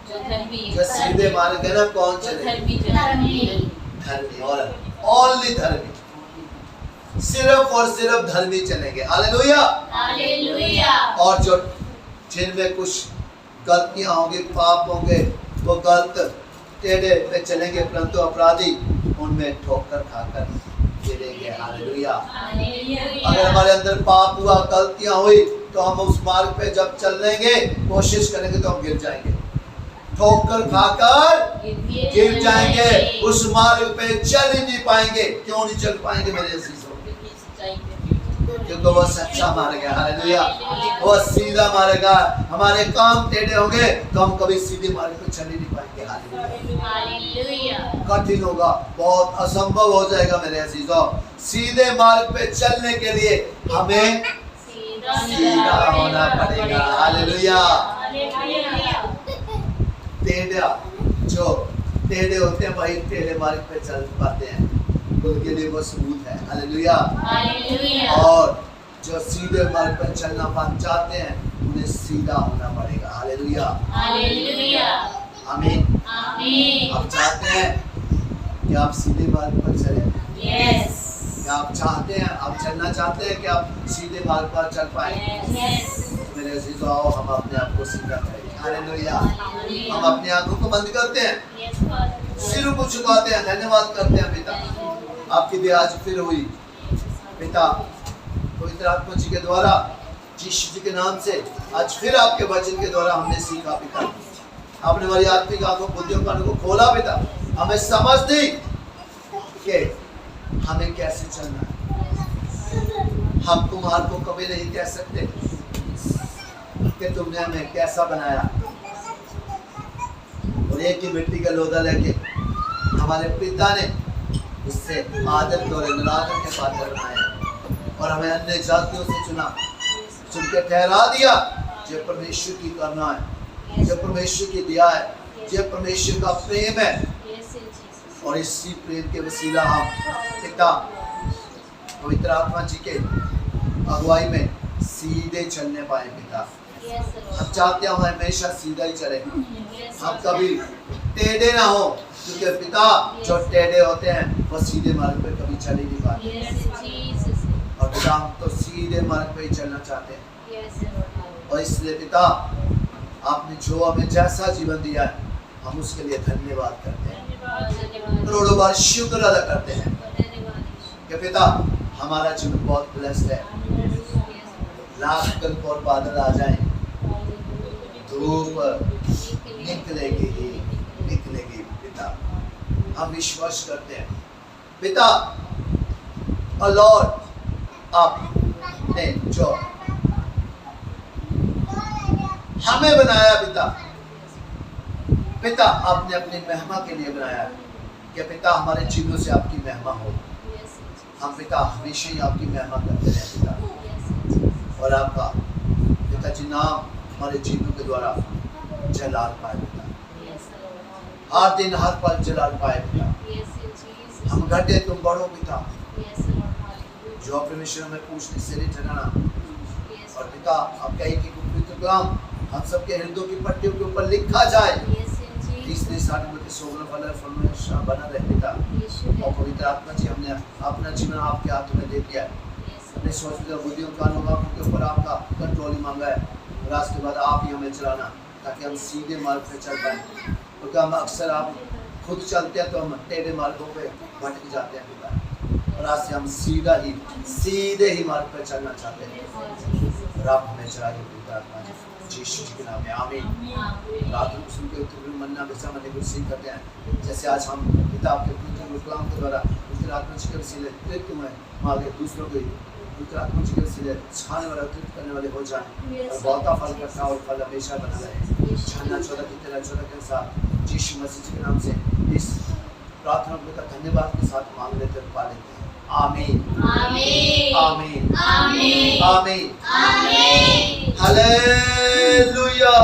जो सीधे मार्ग है ना कौन चलेगा? धर्मी और ओनली धर्मी, सिर्फ और सिर्फ धर्मी चलेंगे। हालेलुया। और जो जिनमें कुछ गलतियां होंगी, पाप होंगे, वो गलत टेढ़े पे चलेंगे, परंतु अपराधी उनमें ठोकर खाकर गिरेंगे। हालेलुया। अगर हमारे अंदर पाप हुआ, गलतियां हुई, तो हम उस मार्ग पे जब चलेंगे, कोशिश करेंगे तो हम गिर जाएंगे, ठोकर खाकर गिर जाएंगे, उस मार्ग पे चल ही नहीं पाएंगे। क्यों नहीं चल पाएंगे मेरे अजीजों? क्योंकि वो सच्चा मार्ग है। हालेलुया। वो सीधा मार्ग है। हमारे काम टेढ़े होंगे तो हम कभी सीधे मार्ग पे चल ही नहीं पाएंगे। हालेलुया। कठिन होगा, बहुत असंभव हो जाएगा मेरे अजीजों। सीधे मार्ग पे चलने के लिए हमें सीधा होना पड़ेगा। हालेलुया। जो टेढ़े होते हैं भाई, टेढ़े मार्ग पे चल पाते हैं, उनके लिए वो सबूत है। हालेलुया। और जो सीधे मार्ग पर चलना चाहते हैं, उन्हें सीधा होना पड़ेगा। हालेलुया। आमीन। आप चाहते हैं कि आप सीधे मार्ग पर चलें? क्या आप चाहते हैं, आप चलना चाहते हैं कि आप सीधे मार्ग पर चल पाए? तो मेरे अजीजों, आओ हम अपने आप को सीधा करें। हालेलुया। हम अपनी आंखों को बंद करते हैं, सिर को झुकाते हैं, धन्यवाद करते हैं पिता, आपकी दया आज फिर हुई। पिता, पवित्र आत्मा जी के द्वारा, यीशु जी के नाम से आज फिर आपके वचन के द्वारा हमने सीखा पिता। आपने हमारी आत्मिक आंखों, बुद्धियों कानों को खोला पिता, हमें समझ दी कि हमें कैसे चलना है। हम तुम्हारे को कभी नहीं कह सकते कि तुमने हमें कैसा बनाया। और एक ही मिट्टी का लोदा लेके हमारे पिता ने उससे आदर और अनुराग के पात्र बनाया और हमें अन्य जातियों से चुना, चुन के ठहरा दिया जो परमेश्वर की करना है, जो परमेश्वर की दया है, जो परमेश्वर का प्रेम है। और इसी प्रेम के वसीला हम पिता पवित्र आत्मा जी के अगुवाई में सीधे चलने पाए पिता। हम चाहते हैं हम हमेशा सीधा ही चले, हम कभी टेढ़े ना हो, क्योंकि पिता जो टेढ़े होते हैं वो सीधे मार्ग पे कभी चल ही नहीं पाते। और पिता हम तो सीधे मार्ग पे ही चलना चाहते हैं। और इसलिए पिता, आपने जो हमें जैसा जीवन दिया है, हम उसके लिए धन्यवाद करते हैं, करोड़ों बार शुक्र अदा करते हैं कि पिता हमारा जीवन बहुत ब्लेस्ड है। लाख कल्प और बादल आ जाएं, धूप निकलेगी ही निकलेगी पिता, हम विश्वास करते हैं पिता। और लॉर्ड, आपने जो हमें बनाया पिता, आपने अपनी महिमा के लिए बनाया कि पिता हमारे जीवनों से आपकी महिमा हो। हम पिता हमेशा ही आपकी महिमा करते रहे पिता, और आपका पिता जी नाम हमारे जीवनों के द्वारा जलाल पाए पिता, हर दिन हर पल जलाल पाए पिता। हम घटे तुम बढ़ो पिता, जो परमेश्वर हमें पूछने से नहीं ठहराना। और पिता आपका एक एक पवित्र कलाम हम सबके हृदयों की पट्टियों के ऊपर लिखा जाए, इसलिए सारे मत सोगल फल फल बना रहे पिता। और पवित्र आत्मा जी, हमने अपना जीवन आपके हाथों में दे दिया है, अपने सोच बुद्धियों कानों के ऊपर आपका कंट्रोल ही मांगा है। और आज के बाद आप ही हमें चलाना, ताकि हम सीधे मार्ग पे चल पाए, क्योंकि हम अक्सर आप खुद चलते हैं तो हम टेढ़े मार्गों पे भटक जाते हैं पिता। और आज से हम सीधे ही मार्ग पे चलना चाहते हैं, और आप हमें चलाइए पवित्र आत्मा जी, यीशु जी के नाम में आमीन। रात को सुन के उत्तर मन्ना बेचा मने को सीख करते हैं, जैसे आज हम पिता आपके पवित्र कलाम के द्वारा पवित्र आत्मा जी के वसीले तृप्त हुए, मांगे दूसरों को पवित्र आत्मा जी के वसीले छाने वाले, तृप्त करने वाले हो जाए, और बहुता फल करता और फल हमेशा बना रहे। छाना 14 की 13 के साथ यीशु मसीह जी के नाम से इस प्रार्थना का धन्यवाद के साथ मांग लेते हैं, पा लेते हैं। आमीन आमीन आमीन आमीन आमीन आमीन। हालेलुया।